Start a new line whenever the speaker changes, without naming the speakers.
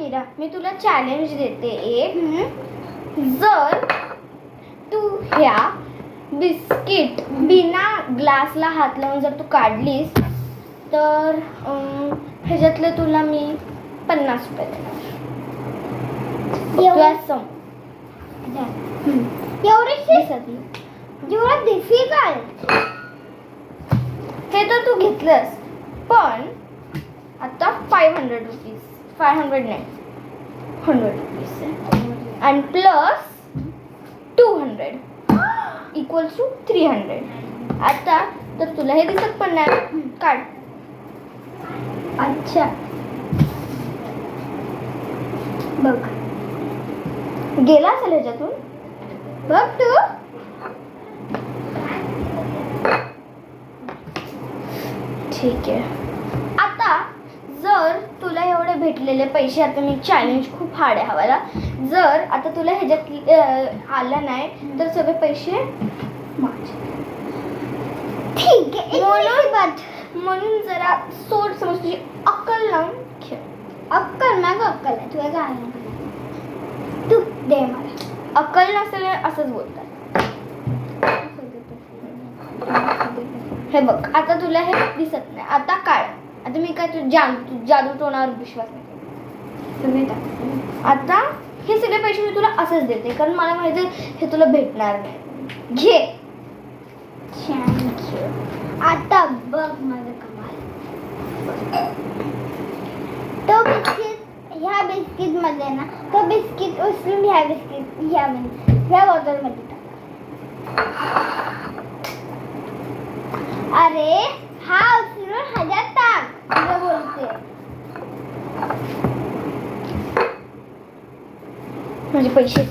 मीरा, मी तुला चॅलेंज देते एक. जर तू ह्या बिस्किट बिना ग्लासला हात लावून जर तू काढलीस तर ह्याच्यातले तुला मी 50 रुपये देणार.
एवढं डिफिकल्ट.
हे तर तू घेतलंस पण आता 500 रुपीज, 500 नाही 100 रुपीज आणि प्लस 200 इक्वल्स टू 300. आता तर तुला हे दिसत पण नाही. काढ.
अच्छा बघ,
गेला असेल ह्याच्यातून.
बघ तू.
ठीक आहे. आता जर तुला एवढे भेटलेले पैसे, आता मी चॅलेंज खूप हार्ड आहे हवाला, जर आता तुला ह्याच्यात आलं नाही तर सगळे पैसे माझे.
ठीक आहे.
म्हणून जरा सोड, समज तुझी अक्कल लावून खेळ.
अक्कल ना ग, अक्कल आहे तुला काय. तू दे मला.
अक्कल नसेल असंच बोलतात. हे बघ, आता तुला हे दिसत नाही. आता काढ. आता मी काय तू जादू टोनावर विश्वास नाही.
तुम्ही टाक.
आता हे सगळे पैसे मी तुला असंच देते कारण मला माहिती आहे हे तुला भेटणार नाही. घे.
थँक्यू. आता बघ माझं कमाल. तो बिस्किट, ह्या बिस्किट मध्ये ना, तो बिस्किट उचलून ह्या बिस्किट ह्या बॉटल मध्ये टाक. अरे हा उचलून ह्याच्यात टाक. तुला बोलते.
माझे पैसे.